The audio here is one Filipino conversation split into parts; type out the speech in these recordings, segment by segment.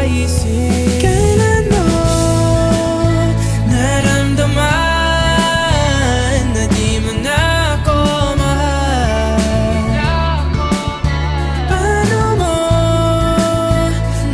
naisip? Kailan mo naramdaman na di mo na ako mahal? Paano mo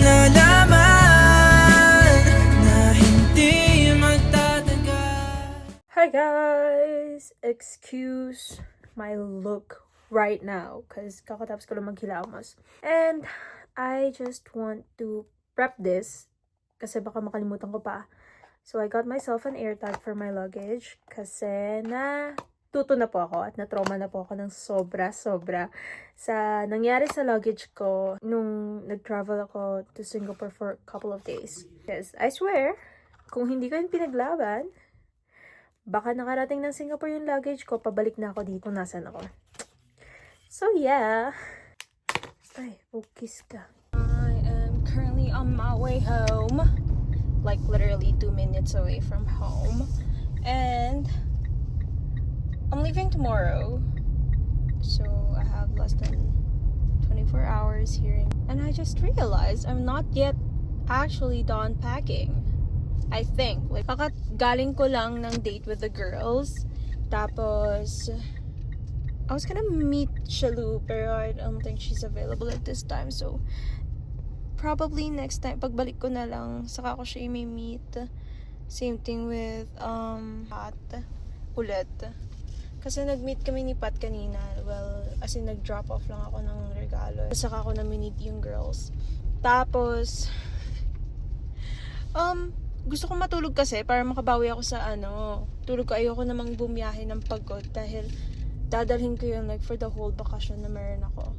nalaman na hindi magtatagal? Hi guys! Excuse my look right now because kakatapos ko lang maghilamos. And I just want to prep this kasi baka makalimutan ko pa. So I got myself an AirTag for my luggage kasi tuto na po ako at na-trauma na po ako ng sobra-sobra sa nangyari sa luggage ko nung nag-travel ako to Singapore for a couple of days. Yes, I swear, kung hindi ko yun pinaglaban, baka nakarating ng Singapore yung luggage ko, pabalik na ako dito, nasan ako. So yeah. Ay, kiss ka. I am currently on my way home. Like literally 2 minutes away from home. And I'm leaving tomorrow. So I have less than 24 hours here. And I just realized I'm not yet actually done packing. I think. Like, galing ko lang ng date with the girls. Tapos, I was gonna meet Shalu, pero I don't think she's available at this time. So, probably next time, pagbalik ko na lang, saka ko siya may meet. Same thing with, Pat. Ulit. Kasi nag-meet kami ni Pat kanina. Well, as in, nag-drop off lang ako ng regalo. Saka ko na meet yung girls. Tapos, gusto ko matulog kasi para makabawi ako sa tulog ko. Ayoko namang bumiyahe ng pagod dahil dadalhin ko yun like for the whole vacation na meron ako.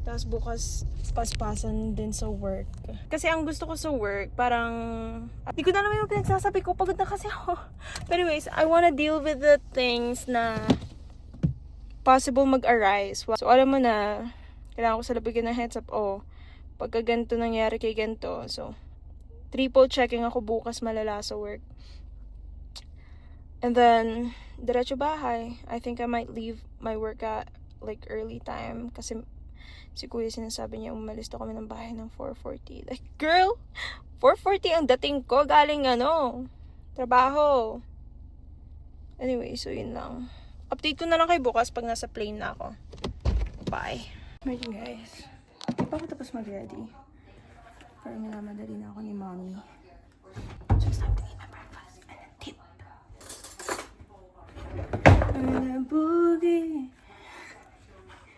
Tapos bukas paspasan din sa work. Kasi ang gusto ko sa work, parang di ko na naman yung pinagsasabi ko, pagod na kasi ako. But anyways, I wanna deal with the things na possible mag-arise. So alam mo na, kailangan ko sila bigyan ng heads up. Pagka ganito nangyari kay ganito, so triple checking ako bukas malala sa work. And then, diretso bahay. I think I might leave my work at like early time. Kasi si kuya sinasabi niya umalis daw kami ng bahay ng 4:40. Like, girl! 4:40 ang dating ko. Galing trabaho. Anyway, so yun lang. Update ko na lang kayo bukas pag nasa plane na ako. Bye. Morning guys. Di pa ako tapos mag-ready. Pero minamadali na ako ni mommy. Just time to eat my breakfast. And a tip. And a boogie.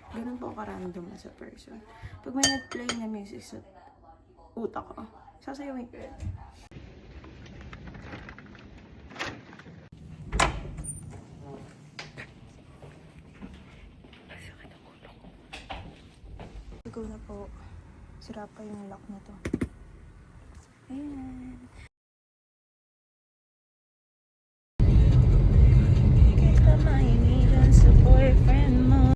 Ganun po ka-random as a person. Pag may nag-play na music sa utak ko, sasayawin ko. Go na po. Sira pa yung lock na to. Ayan. Kita mainilan sa boyfriend mo.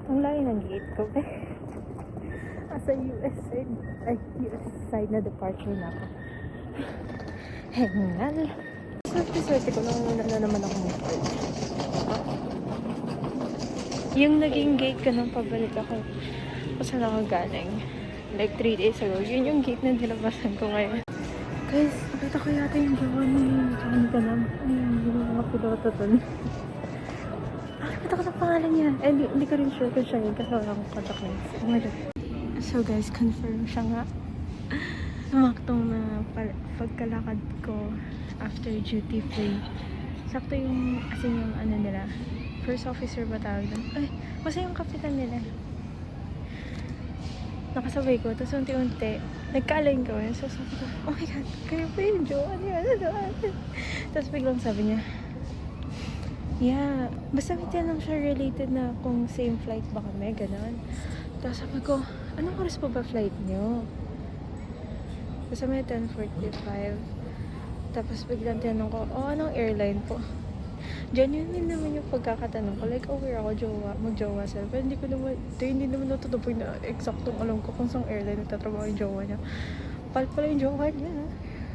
Ang layo ng gate ko, Asa US side. Ay, US side na departure na ako. Hengal. Swerte ko nung una na naman ako mag-port. Yung naging gate ko nung pabalik ako. Kung saan ako galing. Like 3 days ago. Yun yung gate na nilabasan ko ngayon. Guys, nakita ko yata yung gawa ni Johnny Ganam. Yung mga pilota dun. Nakita ko na pangalan niya. Hindi ko rin sure kung siya yun kasi wala akong contact lens. Oh my God. So guys, confirm siya nga. Sumaktong na pagkalakad ko after duty free. Sakto yung, as in yung nila. First officer ba tawag doon? Ay, basta yung kapitan nila. Nakasabay ko, tapos unti-unti, nagka-align ko. So sabi ko, oh my God, kayo pa yung Joe? Ano yun? Tapos biglang sabi niya, yeah, basta may tinanong siya related na kung same flight ba kami, gano'n. Tapos sabi ko, anong oras pa ba flight niyo? Basta may 10:45. Tapos biglang tinanong ko, anong airline po? Genuine naman yung pagkakatanong ko. Like, aware ako, mag-jowa sila. Pero hindi naman ito the point na eksaktong alam ko kung saan airline nagtatrabaho yung jowa niya. Pala yung jowa niya.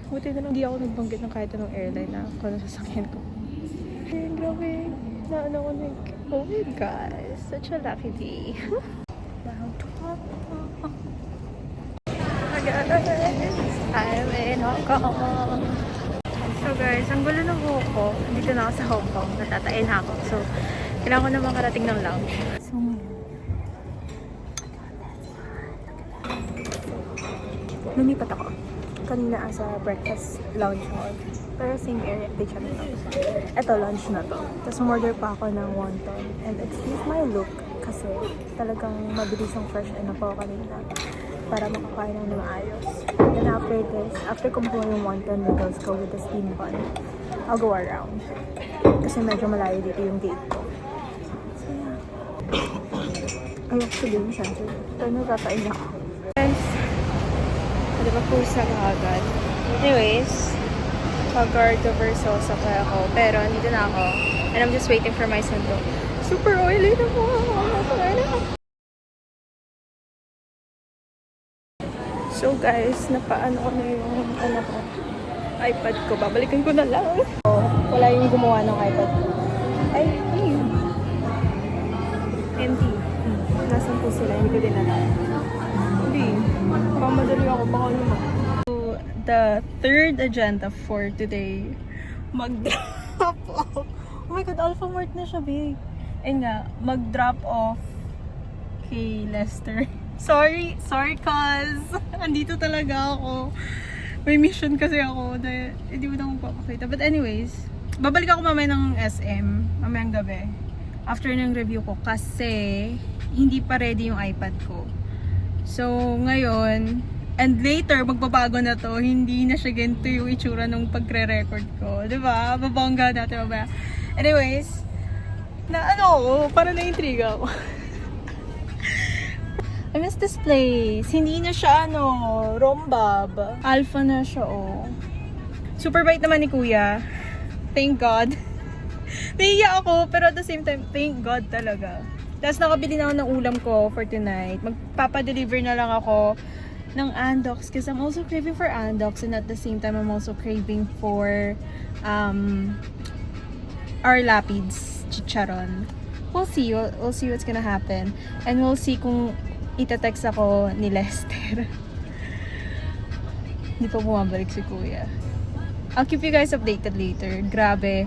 Buti na lang hindi ako nagbanggit ng kahit anong airline na kung ano sasakyan ko. Ay, grabe. Naano ko oh my God. Such a lucky day. guys! I'm in Hong Kong! So guys, ang gulo ng buhok ko. Dito na ako sa Hong Kong. Natatain ako. So, kailangan ko na makarating ng lounge. So, lumipat ako. Kanina sa breakfast lounge hall. Pero same area, di siya nito. Ito, lunch na to. Tapos umorder pa ako ng wonton. And excuse my look kasi talagang mabilis ang fresh na po kanina para makakain ng maayos. And after this, after kumuha yung wonton noodles ko with the steam bun, I'll go around. Kasi medyo malayo dito yung gate ko. So yeah. Ay, actually, yung center. Pero natatain na ako. Guys, di ba pusa ka agad? Anyways, mag-guard over Versosa kaya ako. Pero nandito na ako. And I'm just waiting for my son to. Super oily na po. So guys, napaano ko na yung ko, iPad ko. Babalikan ko na lang. Wala yung gumawa ng iPad ko. Ay, ano yun? Empty. Nasaan po sila? Hindi ko din alam. Hindi. Pamadali ako. Baka naman. So, the third agenda for today, mag-drop off. Oh my God, Alpha Mart na siya, babe. Ayun nga, mag-drop off kay Lester. Sorry, cuz. Andito talaga ako. May mission kasi ako na hindi mo na akong papakita. But anyways, babalik ako mamaya ng SM, mamayang gabi. After ng review ko kasi hindi pa ready yung iPad ko. So, ngayon, and later, magbabago na to. Hindi na siya ganito yung itsura nung pagre-record ko. Diba? Babongga natin mamaya. Anyways, para na-intriga ako. I miss this place. Hindi na siya, Rombab. Alpha na siya, oh. Super bait naman ni Kuya. Thank God. Nahiya ako, pero at the same time, thank God talaga. Tapos nakabili na ako ng ulam ko for tonight. Magpapadeliver na lang ako ng Andox because I'm also craving for Andox and at the same time, I'm also craving for our Lapids chicharon. We'll see. We'll see what's gonna happen. And we'll see kung itatext ako ni Lester. Hindi pa bumabalik si Kuya. I'll keep you guys updated later. Grabe.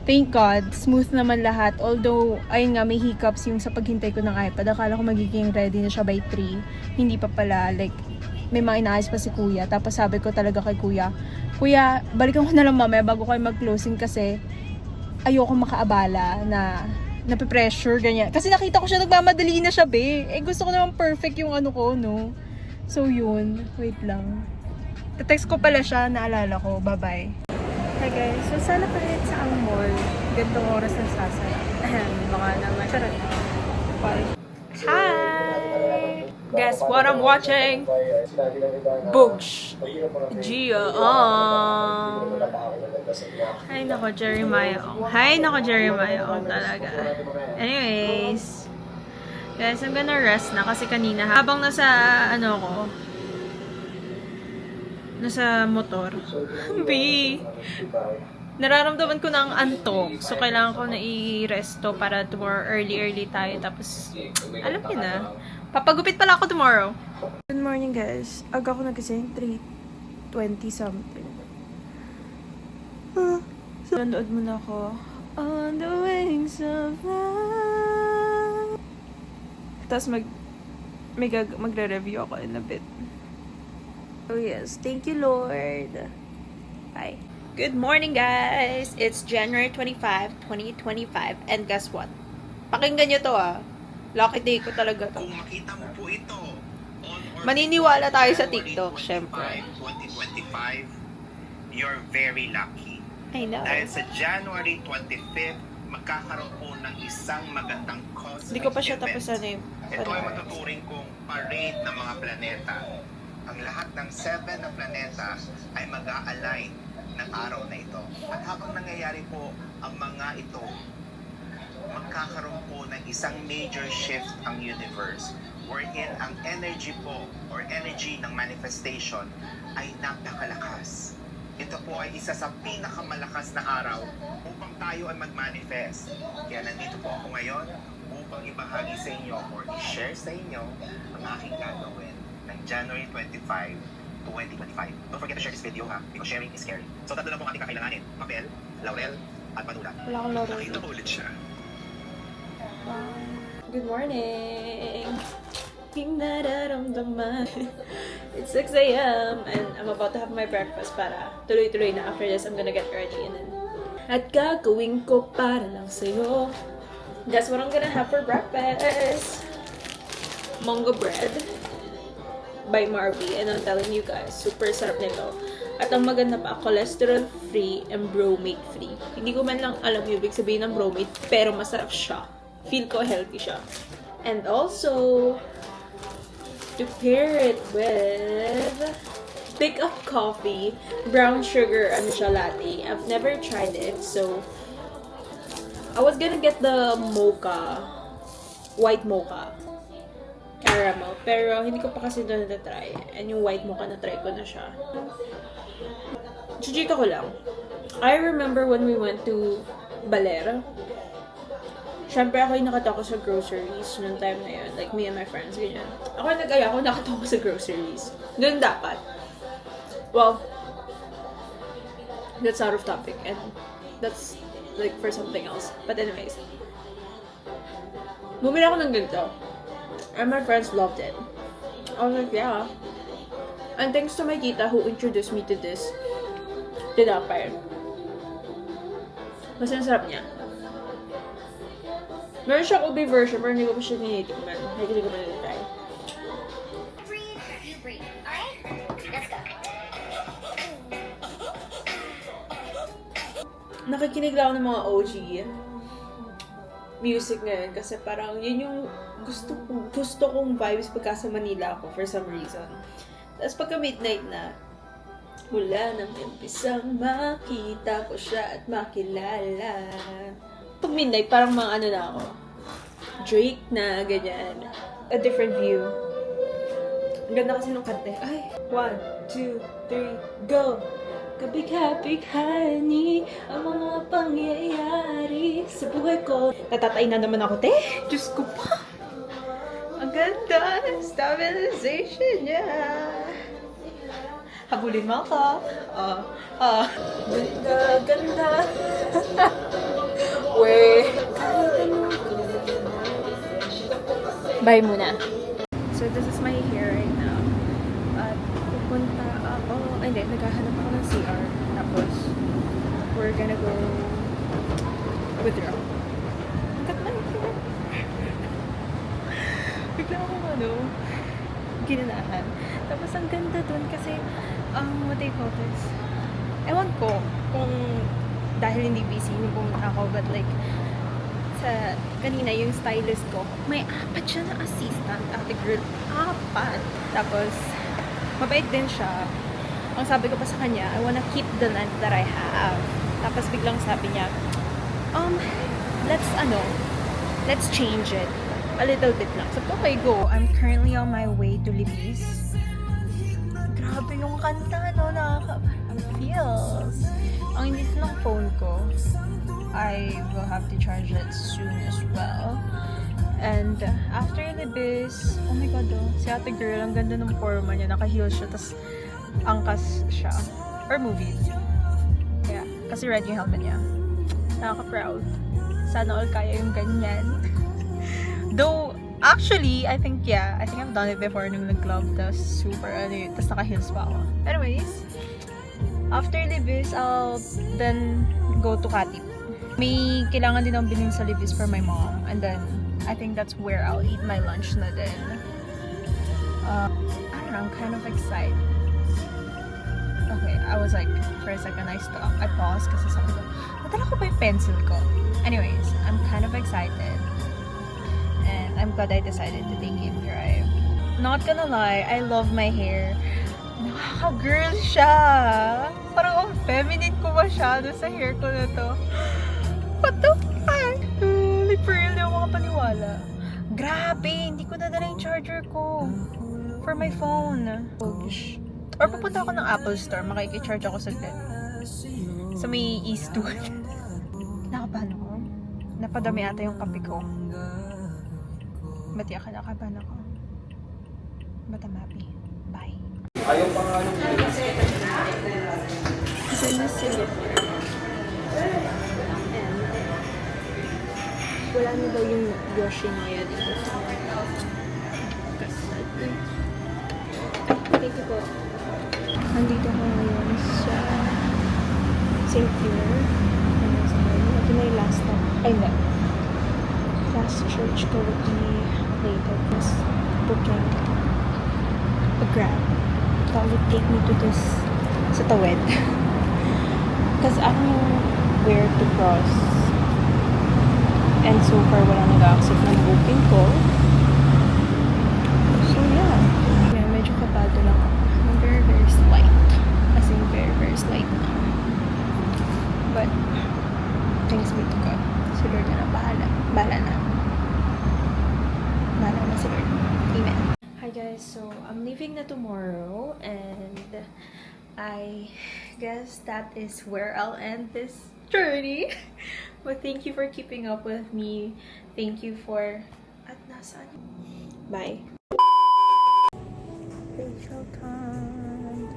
Thank God, smooth naman lahat. Although, ayun nga, may hiccups yung sa paghintay ko ng iPad. Akala ko magiging ready na siya by 3. Hindi pa pala. Like, may mga inaayos pa si Kuya. Tapos sabi ko talaga kay Kuya, Kuya, balikan ko na lang mamaya bago kayo mag-closing kasi ayoko makaabala na nape-pressure, ganyan. Kasi nakita ko siya, nagmamadali na siya, be. Eh, gusto ko naman perfect yung ko, no? So, yun. Wait lang. Text ko pala siya, naalala ko. Bye-bye. Hi, guys. So, sana kahit sa ang mall, gantong oras na sasara. Baka naman. Charot. Bye. Hi! Guess what I'm watching? Boosh! Gia. Hay nako, Jeremiah Ong. Hay nako, Jeremiah Ong talaga. Anyways, guys, I'm gonna rest na kasi kanina habang nasa nasa motor. B. Nararamdaman ko ng antok. So, kailangan ko na i-resto para tomorrow early tayo. Tapos, alam niyo na. Papagupit pala ako tomorrow. Good morning, guys. Aga ko nagising. 3:20 something. So, nanood muna ako. On the wings of love. Tapos magre-review ako in a bit. Oh yes, thank you Lord. Bye. Good morning guys! It's January 25, 2025 and guess what? Pakinggan nyo to Lucky day ko talaga to. Kung makita mo po ito, Maniniwala tayo sa TikTok, syempre. 2025, you're very lucky. I know. Dahil sa January 25th, magkakaroon po ng isang magandang cosmic Hindi ko pa siya event. tapos Ito ay matuturing kong parade ng mga planeta. Ang lahat ng 7 na planeta ay mag-a-align ng araw na ito. At habang nangyayari po ang mga ito, magkakaroon po ng isang major shift ang universe wherein ang energy po or energy ng manifestation ay napakalakas. Ito po ay isa sa pinakamalakas na araw upang tayo ay mag-manifest. Kaya nandito po ako ngayon upang ibahagi sa inyo or i-share sa inyo ang aking gagawin. ng January 25, 2025. Don't forget to share this video ha, because sharing is caring. So tatlo lang po ang ating kakailanganin. Papel, laurel, at panulat. Wala akong laro. Nakita ko ulit siya. Good morning! Aking nararamdaman. It's 6 a.m. and I'm about to have my breakfast para tuloy-tuloy na. After this, I'm gonna get ready and then... At gagawin ko para lang sa'yo. That's what I'm gonna have for breakfast. Mango bread by Marby. And I'm telling you guys, super sarap nito. At ang maganda pa, cholesterol-free and bromate-free. Hindi ko man lang alam yung ibig sabihin ng bromate, pero masarap siya. Feel ko healthy siya. And also, to pair it with Pick Up Coffee, brown sugar, ano siya, latte. I've never tried it, so I was gonna get the mocha, white mocha, caramel, pero hindi ko pa kasi doon na-try. And yung white mocha, na-try ko na siya. Chika ko lang. I remember when we went to Balera. Siyempre ako yung nakatako sa groceries noong time na yun. Like, me and my friends, ganyan. Ako yung nag-aya, ako nakatako sa groceries. Doon dapat. Well, that's out of topic. And that's, like, for something else. But anyways. Bumili ako ng ganito. And my friends loved it. I was like, yeah. And thanks to my tita who introduced me to this tinapay. Mas ang sarap niya. Meron siyang ube version, pero hindi ko pa siya tinitikman. Hindi ko pa nilitry. Breathe, you breathe. Alright? Let's go. Nakikinig lang ako ng mga OG music ngayon kasi parang yun yung gusto kong vibes pagka sa Manila ako for some reason. Tapos pagka midnight na, mula nang umpisang makita ko siya at makilala. Pag midnight, parang mga ano na ako. Drake na, ganyan. A different view. Ang ganda kasi nung kanta. Ay! 1, 2, 3, go! Kabig-habig-hani ang mga pangyayari sa buhay ko. Natatay na naman ako, te! Diyos ko pa! Ang ganda ng stabilization niya! Habulin mo ako. Ganda, ganda. Weh. Bye muna. So this is my hair right now. At pupunta ako, ay hindi, naghahanap ako ng CR. Tapos, we're gonna go withdraw. Ang kat na hair. Bigla akong ginanahan. Tapos ang ganda dun kasi, what they call this? Ewan ko kung dahil hindi busy yung pumunta ako, but like, sa kanina yung stylist ko, may 4 siya na assistant, ate girl, 4. Tapos, mabait din siya. Ang sabi ko pa sa kanya, I wanna keep the length that I have. Tapos biglang sabi niya, let's change it. A little bit lang. So, okay, go. I'm currently on my way to Libis. Grabe yung kanta, no? Feels. Ang init ng phone ko. I will have to charge it soon as well. And after Libis, oh my god, oh. Si ate girl, ang ganda ng forma niya. Naka-heels siya, tas angkas siya. Or movies. Yeah. Kasi red yung helmet niya. Nakaka-proud. Sana all kaya yung ganyan. Though, actually, I think I've done it before nung nag-club, tas super, tas naka-heels pa ako. Anyways, after Libis, I'll then go to Katip. May kailangan din akong bilhin sa Libis for my mom, and then, I think that's where I'll eat my lunch na din. I don't know, I'm kind of excited. Okay, I was like, for a second, I paused kasi sabi ko, nadala ko ba yung pencil ko? Anyways, I'm kind of excited. And I'm glad I decided to take a drive. Not gonna lie, I love my hair. Nakaka-girl siya. Parang feminine ko masyado sa hair ko na to. What the fuck? Like for real, di ako makapaniwala. Grabe, hindi ko nadala yung charger ko. For my phone. Or pupunta ako ng Apple Store, makikicharge ako saglit. Sa may East 2. Nakabahan ako. Napadami ata yung kape ko. Ba't ka nakabahan ako? Ba't I'm happy? Kasi mas Singapore. And wala na daw yung Yoshinoya dito sa Thank you po. Nandito ko ngayon sa St. Clair. Ito na yung last stop. Ay, hindi. Last church ko would be later. Plus, booking a Grab. That would take me to this sa Tawid. Because I don't know where to cross. And so far, wala nag-accept ng booking ko. So, yeah. Yeah, medyo kapado lang ako. I'm very, very slight. As in, very, very slight. But, thanks be to God. Si Lord na bahala. Bahala na. Bahala na si Lord. Amen. Hi guys, so I'm leaving na tomorrow and I guess that is where I'll end this journey. But thank you for keeping up with me. Thank you for... At nasaan? Bye. Facial time.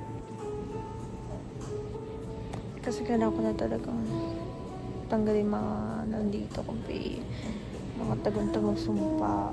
Kasi kailangan ko na talagang tanggalin mga nandito kung mga tagon-tagong sumpa.